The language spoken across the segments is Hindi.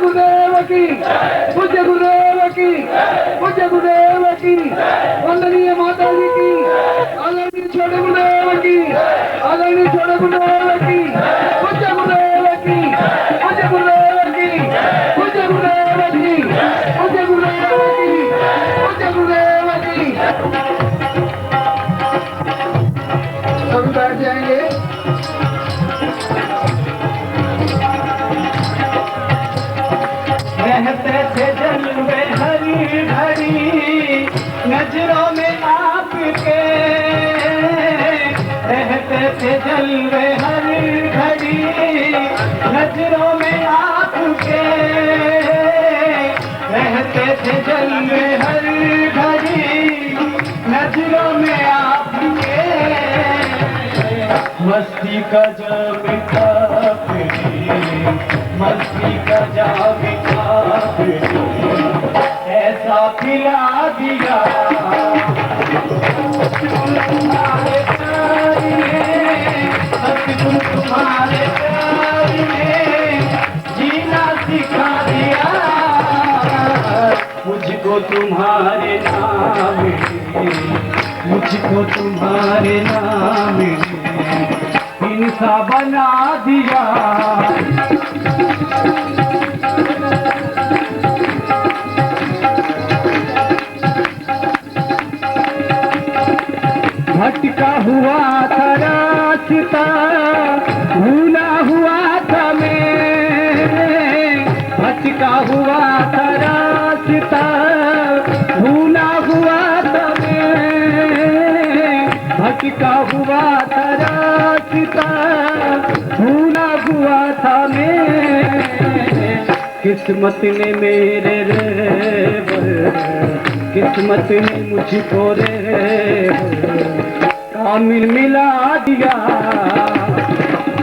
गुरुदेव की, पूज्य गुरुदेव की, पूज्य गुरुदेव की, वंदनीय माता जी की, आदरणीय छोटे गुरुदेव की, आदरणीय छोटे गुरुदेव की, पूज्य गुरुदेव की, पूज्य गुरुदेव की, पूज्य गुरुदेव की, पूज्य गुरुदेव की, पूज्य गुरुदेव की। सभी बैठ जाएंगे। रहते थे जलवे हरी भरी नजरों में आपके, रहते थे जलवे हरी भरी नजरों में आपके, रहते थे जलवे हरी भरी नजरों में आपके। मस्ती का जाम काफिरी, मस्ती का जाम काफिरी ऐसा पिला दिया तुम्हारे प्यार में, सतगुरु तुम्हारे प्यार में जीना सिखा दिया मुझको तुम्हारे नाम में, मुझको तुम्हारे नाम में इंसा बना दिया। भटका हुआ था रास्ता, भूला हुआ था मैं, भटका हुआ था रास्ता, भूला हुआ था मैं, भटका हुआ था रास्ता, भूला हुआ था मैं। किस्मत ने मेरे रेवर, किस्मत ने मुझको कामिल मिला दिया।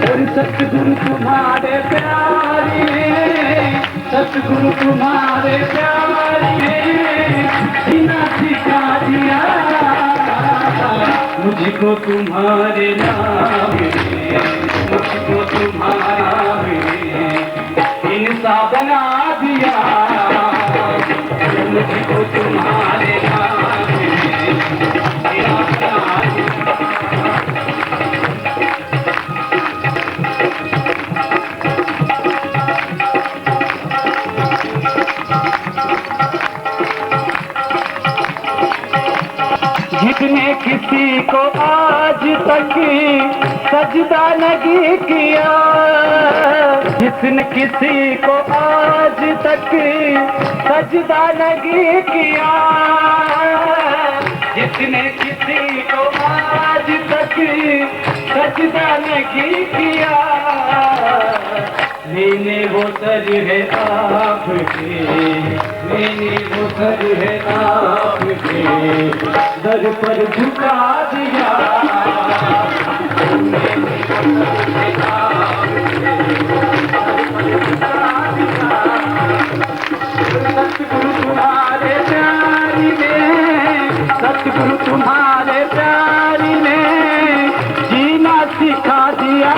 और सतगुरु तुम्हारे प्यार में, सतगुरु तुम्हारे प्यार में जीना सिखा दिया मुझको तुम्हारे नाम में, मुझको तुम्हारे नाम में इंसा बना दिया मुझको तुम्हारे नाम में इंसा बना दिया। जिसने किसी को आज तक सजदा नहीं किया, जिसने किसी को आज तक सजदा नहीं किया, जिसने किसी को आज तक सजदा नहीं किया, मैंने वो सर है आपके, मैंने वो सर है आपके दर पर झुका दिया। सतगुरु तुम्हारे प्यार में, सतगुरु तुम्हारे प्यार में जीना सिखा दिया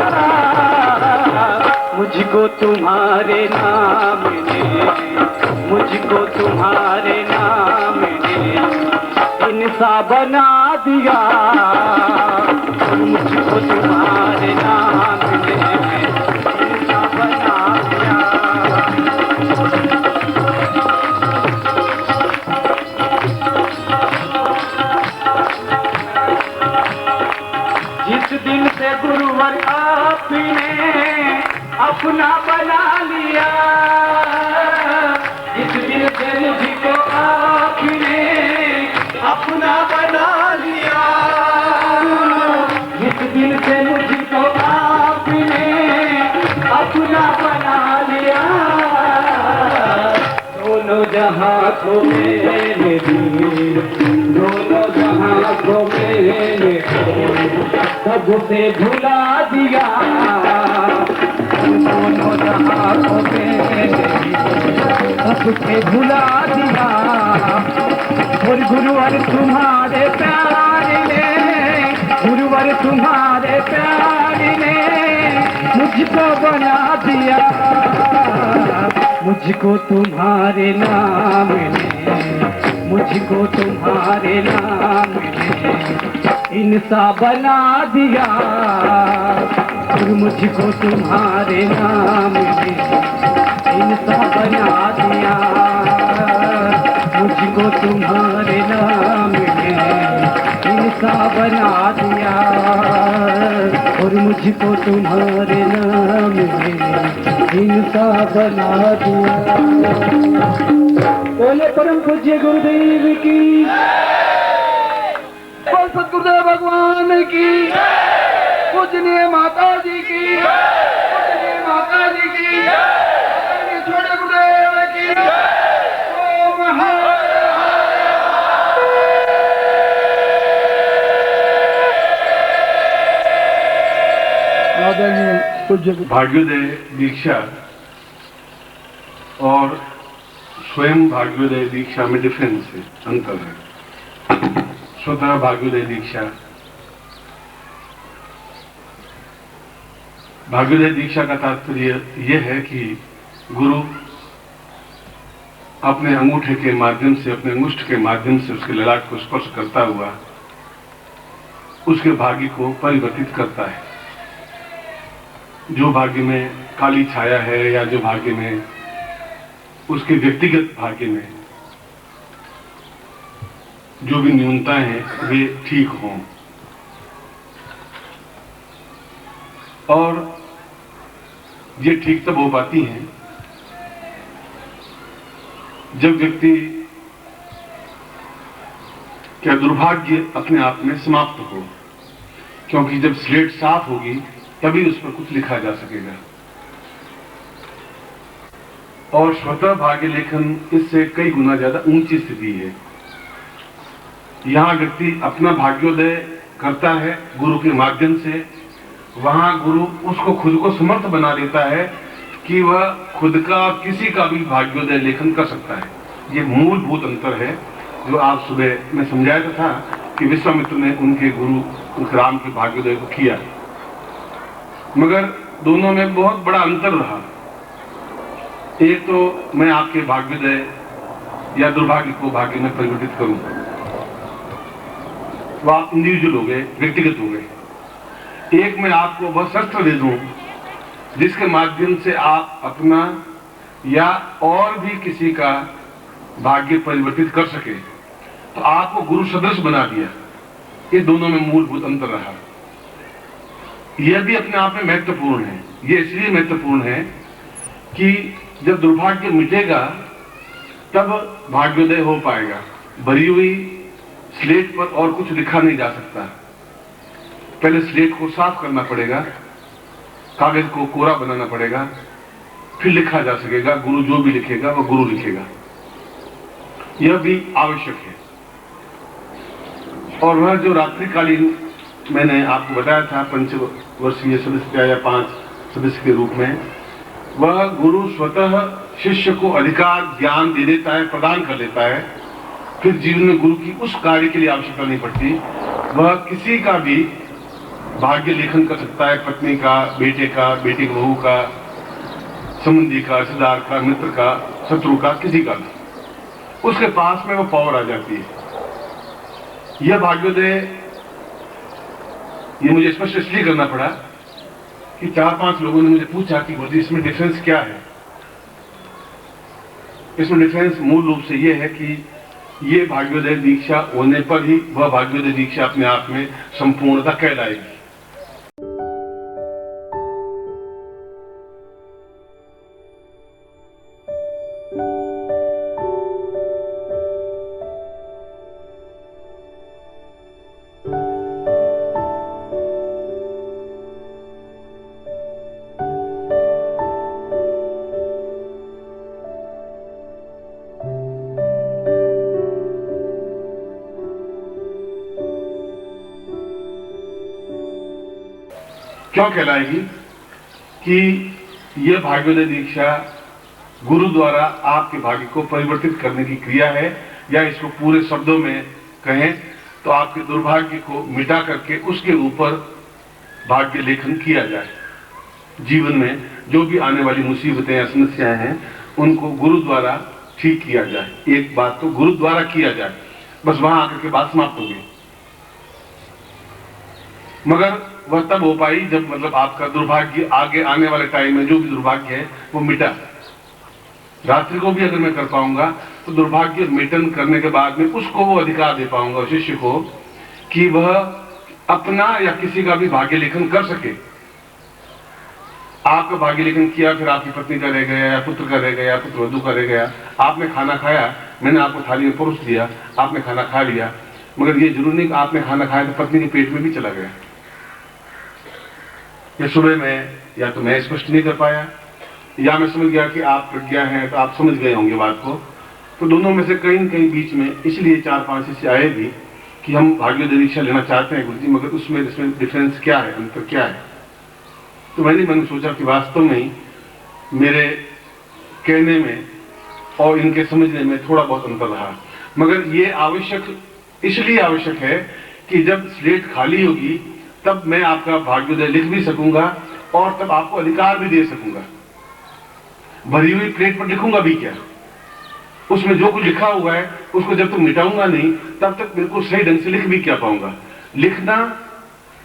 मुझको तुम्हारे नाम ने, मुझको तुम्हारे नाम ने इंसा बना दिया मुझको तुम्हारे नाम ने इंसा बना दिया। जिस दिन से गुरुवर आपने अपना बना लिया, जिस दिन से मुझको आपने अपना बना लिया, जिस दिन से मुझको आपने अपना बना लिया, दोनों जहां को मैंने दी, दोनों जहां को मैंने सबसे भुला दिया, दोनों जहां को मैंने सबसे भुला दिया। और गुरुवर तुम्हारे प्यार ने, गुरुवर तुम्हारे प्यार ने मुझको बना दिया, मुझको तुम्हारे नाम ने, मुझको तुम्हारे नाम ने इंसान बना दिया, और मुझको तुम्हारे नाम ने इंसान बना दिया, मुझको तुम्हारे नाम ने इंसान बना दिया, और मुझको तुम्हारे नाम ने इंसान बना दिया। बोले परम पूज्य गुरुदेव की, बोल सतगुरुदेव भगवान की, पूजनीय माता जी की, पूजनीय माता जी की, आदरणीय छोटे गुरुदेव की। ओम आदरणीय पूज्य भाग्योदय दीक्षा और स्वयं भाग्योदय दीक्षा में डिफरेंस है, अंतर है। स्वतः भाग्योदय दीक्षा, भाग्योदय दीक्षा का तात्पर्य यह है कि गुरु अपने अंगूठे के माध्यम से, अपने अंगुष्ठ के माध्यम से उसके ललाट को स्पर्श करता हुआ उसके भाग्य को परिवर्तित करता है। जो भाग्य में काली छाया है या जो भाग्य में उसके व्यक्तिगत भाग्य में जो भी न्यूनताएं हैं वे ठीक हों। और ये ठीक तब हो पाती हैं जब व्यक्ति क्या दुर्भाग्य अपने आप में समाप्त हो, क्योंकि जब स्लेट साफ होगी तभी उस पर कुछ लिखा जा सकेगा। और स्वतः भाग्य लेखन इससे कई गुना ज्यादा ऊंची स्थिति है। यहां व्यक्ति अपना भाग्योदय करता है गुरु के माध्यम से, वहां गुरु उसको खुद को समर्थ बना देता है कि वह खुद का किसी का भी भाग्योदय लेखन कर सकता है। ये मूलभूत अंतर है जो आज सुबह मैं समझाया था कि विश्वामित्र ने उनके गुरु उस राम के भाग्योदय को किया, मगर दोनों में बहुत बड़ा अंतर रहा। एक तो मैं आपके भाग्योदय या दुर्भाग्य को भाग्य में परिवर्तित करूं, वो आप इंडिविजुअल हो गए, व्यक्तिगत हो गए। एक मैं आपको वह शस्त्र दे दूं जिसके माध्यम से आप अपना या और भी किसी का भाग्य परिवर्तित कर सके, तो आपको गुरु सदृश बना दिया। ये दोनों में मूलभूत अंतर रहा। यह भी अपने आप में महत्वपूर्ण है। यह इसलिए महत्वपूर्ण है कि जब दुर्भाग्य मिटेगा तब भाग्योदय हो पाएगा। भरी हुई स्लेट पर और कुछ लिखा नहीं जा सकता। पहले स्लेट को साफ करना पड़ेगा, कागज को कोरा बनाना पड़ेगा, फिर लिखा जा सकेगा। गुरु जो भी लिखेगा वह गुरु लिखेगा, यह भी आवश्यक है। और वह जो रात्रिकालीन मैंने आपको बताया था पंचवर्षीय सदस्य या 5 सदस्य के रूप में, वह गुरु स्वतः शिष्य को अधिकार ज्ञान दे देता है, प्रदान कर देता है। फिर जीवन में गुरु की उस कार्य के लिए आवश्यकता नहीं पड़ती। वह किसी का भी भाग्य लेखन कर सकता है, पत्नी का, बेटे का, बेटी बहू का, संबंधी का, रिश्तेदार का, मित्र का, शत्रु का, किसी का भी। उसके पास में वो पावर आ जाती है। यह भाग्योदय, ये मुझे स्पष्ट इसलिए करना पड़ा कि 4-5 लोगों ने मुझे पूछा कि गुरुजी इसमें डिफरेंस क्या है। इसमें डिफरेंस मूल रूप से यह है कि ये भाग्योदय दीक्षा होने पर ही वह भाग्योदय दीक्षा अपने आप में संपूर्णता कहलाएगी। क्यों कहलाएगी कि यह भाग्योदय दीक्षा गुरु द्वारा आपके भाग्य को परिवर्तित करने की क्रिया है, या इसको पूरे शब्दों में कहें तो आपके दुर्भाग्य को मिटा करके उसके ऊपर भाग्य लेखन किया जाए। जीवन में जो भी आने वाली मुसीबतें या समस्याएं हैं उनको गुरु द्वारा ठीक किया जाए। एक बात तो गुरु द्वारा किया जाए, बस वहां आकर के बात समाप्त हो गई। मगर वह तब हो पाई जब मतलब आपका दुर्भाग्य आगे आने वाले टाइम में जो भी दुर्भाग्य है वो मिटा। रात्रि को भी अगर मैं कर पाऊंगा तो दुर्भाग्य मिटन करने के बाद में उसको वो अधिकार दे पाऊंगा शिष्य को कि वह अपना या किसी का भी भाग्य लेखन कर सके। आपका भाग्य लेखन किया, फिर आपकी पत्नी का रह गया या पुत्र का रह गया, पुत्र वधू का रह गया, आपने खाना खाया, मैंने आपको थाली में परोस दिया, आपने खाना खा लिया, मगर ये जरूरी नहीं कि आपने खाना खाया तो पत्नी के पेट में भी चला गया। या सुबह में या तो मैं स्पष्ट नहीं कर पाया या मैं समझ गया कि आप प्रज्ञा हैं तो आप समझ गए होंगे बात को, तो दोनों में से कहीं न कहीं बीच में इसलिए 4-5 शिष्य आए भी कि हम भाग्योदय दीक्षा लेना चाहते हैं गुरुजी, मगर उसमें इसमें डिफरेंस क्या है, अंतर क्या है। तो मैंने सोचा कि वास्तव में मेरे कहने में और इनके समझने में थोड़ा बहुत अंतर रहा, मगर ये आवश्यक इसलिए आवश्यक है कि जब स्लेट खाली होगी तब मैं आपका भाग्योदय लिख भी सकूंगा और तब आपको अधिकार भी दे सकूंगा। भरी हुई प्लेट पर लिखूंगा भी क्या, उसमें जो कुछ लिखा हुआ है उसको जब तक मिटाऊंगा नहीं तब तक बिल्कुल सही ढंग से लिख भी क्या पाऊंगा। लिखना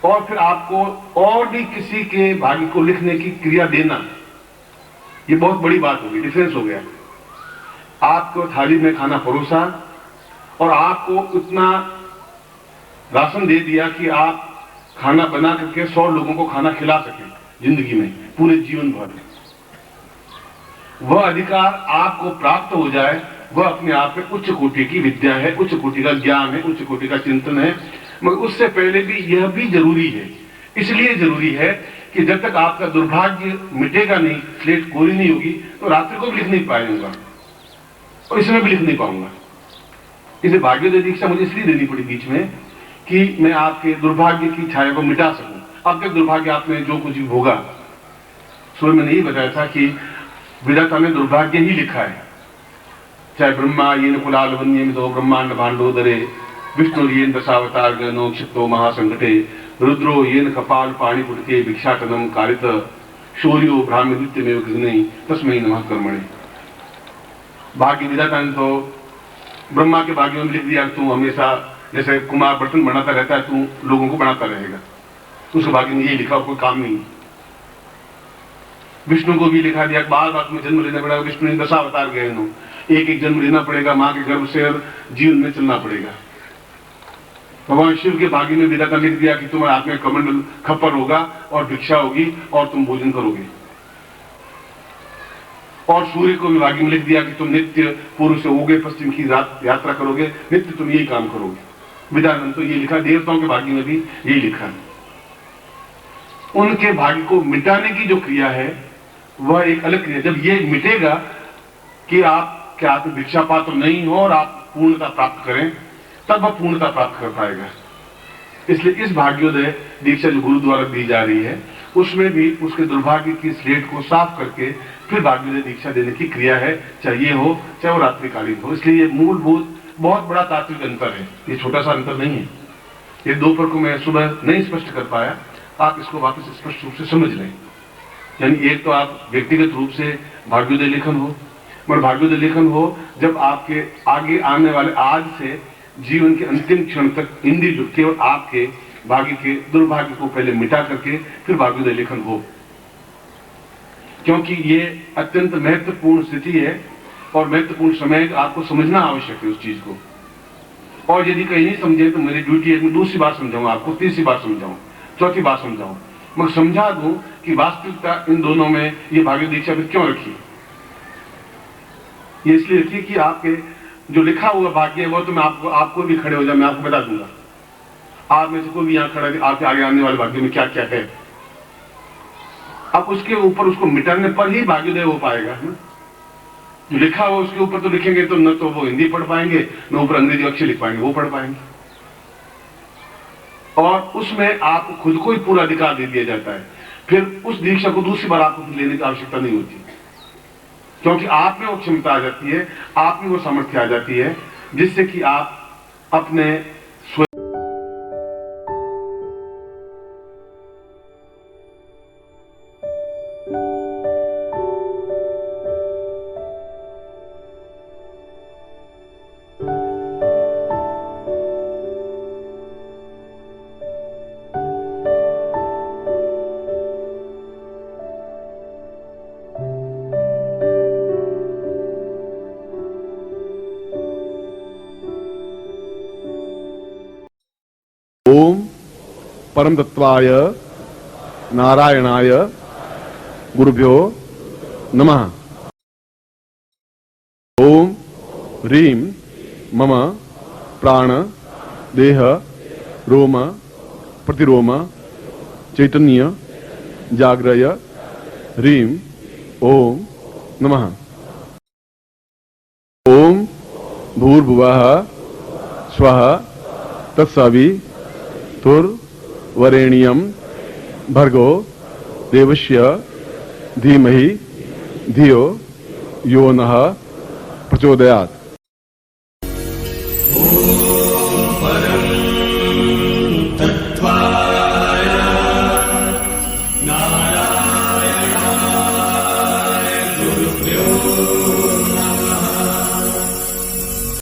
और फिर आपको और भी किसी के भाग्य को लिखने की क्रिया देना, ये बहुत बड़ी बात होगी, डिफरेंस हो गया। आपको थाली में खाना परोसा और आपको उतना राशन दे दिया कि आप खाना बना करके 100 लोगों को खाना खिला सके जिंदगी में, पूरे जीवन भर। वह अधिकार आपको प्राप्त हो जाए, वह अपने आप में उच्च कोटि की विद्या है, उच्च कोटि का ज्ञान है, उच्च कोटि का चिंतन है। मगर उससे पहले भी यह भी जरूरी है, इसलिए जरूरी है कि जब तक आपका दुर्भाग्य मिटेगा नहीं, स्लेट कोरी नहीं होगी, तो रात्रि को भी लिख नहीं पाऊंगा और इसमें भी लिख नहीं पाऊंगा। इसे भाग्योदय दीक्षा मुझे इसलिए देनी पड़ी बीच में कि मैं आपके दुर्भाग्य की छाया को मिटा सकूं। अब तक दुर्भाग्य आपने जो कुछ भी भोगा, सुबह मैंने यही बताया था कि विधाता ने दुर्भाग्य ही लिखा है। चाहे ब्रह्मा येन कुलाल वन्यमितो ब्रह्मांड भांडोदरे, विष्णु येन दशावतार गनो क्षिप्तो महासंकटे, रुद्रो येन कपाल पाणी पुटके भिक्षाटनम कारित, शौर्यो ब्राह्मी नृत्यमेव गगने तस्मै नमः कर्मणे। भाग्य विधाता ने तो ब्रह्मा के भाग्यों में लिख दिया, तू हमेशा जैसे कुमार बर्तन बनाता रहता है, तू लोगों को बनाता रहेगा। उसके भाग्य में यही लिखा, कोई काम नहीं। विष्णु को भी लिखा दिया, बार बार तुम्हें जन्म लेना पड़ेगा, विष्णु ने 10 अवतार गए, एक जन्म लेना पड़ेगा, मां के गर्भ से जीवन में चलना पड़ेगा। भगवान शिव के भाग्य में विधाता लिख दिया कि तुम्हारे हाथ में कमंडल खप्पर होगा और भिक्षा होगी और तुम भोजन करोगे। और सूर्य को भी भाग्य में लिख दिया कि तुम नित्य पूर्व से उगे पश्चिम की यात्रा करोगे, नित्य तुम यही काम करोगे। विधान तो ये लिखा, देवताओं के भाग्य में भी यही लिखा है। उनके भाग्य को मिटाने की जो क्रिया है वह एक अलग क्रिया। जब ये मिटेगा कि आप क्या भिक्षा पात्र नहीं हो और आप पूर्णता प्राप्त करें, तब वह पूर्णता प्राप्त कर पाएगा। इसलिए इस भाग्योदय दीक्षा जो गुरु द्वारा दी जा रही है उसमें भी उसके दुर्भाग्य की स्लेट को साफ करके फिर भाग्योदय दीक्षा देने की क्रिया है, चाहे ये हो चाहे वो रात्रिकालीन हो। इसलिए ये मूलभूत बहुत बड़ा तात्विक अंतर है, ये छोटा सा अंतर नहीं है। ये दोपहर को मैं सुबह नहीं स्पष्ट कर पाया, आप इसको वापस स्पष्ट रूप से समझ लें। यानी एक तो आप व्यक्तिगत रूप से भाग्योदय लेखन हो, मगर भाग्योदय लेखन हो जब आपके आगे आने वाले आज से जीवन के अंतिम क्षण तक इंद्रिय केवल आपके भाग्य के दुर्भाग्य को पहले मिटा करके फिर भाग्योदय लेखन हो, क्योंकि ये अत्यंत महत्वपूर्ण स्थिति है और महत्वपूर्ण समय आपको समझना आवश्यक है उस चीज को। और यदि कहीं नहीं समझे तो मेरी ड्यूटी है, मैं दूसरी बार समझाऊं आपको, तीसरी बार समझाऊं, चौथी बार समझाऊं, मगर समझा दूं कि वास्तविकता इन दोनों में ये भाग्योदय दीक्षा फिर क्यों रखी। ये इसलिए रखी कि आपके जो लिखा हुआ भाग्य है वो तो मैं आपको भी खड़े हो जाए, मैं आपको बता दूंगा। आप में से कोई भी यहाँ खड़ा है, आपके आगे आने वाले भाग्य में क्या क्या है, अब उसके ऊपर उसको मिटाने पर ही भाग्योदय हो पाएगा ना। जो लिखा हुआ उसके ऊपर तो लिखेंगे तो न तो वो हिंदी पढ़ पाएंगे, न ऊपर अंग्रेजी अक्षर लिख पाएंगे, वो पढ़ पाएंगे। और उसमें आपको खुद को ही पूरा अधिकार दे दिया जाता है। फिर उस दीक्षा को दूसरी बार आपको लेने की आवश्यकता नहीं होती, क्योंकि आप में वो क्षमता आ जाती है, आप में वो सामर्थ्य आ जाती है जिससे कि आप अपने परम तत्वाय नारायणाय गुरुभ्यो नमः। ओम ह्रीं मम प्राण देह रोम प्रतिरोम चैतन्य जाग्रय ह्रीं ओम नमः। ओम भूर्भुवः स्वः तत्सवितुर्वरेण्यं भर्गो देवस्य धीमहि धियो यो नः प्रचोदयात्।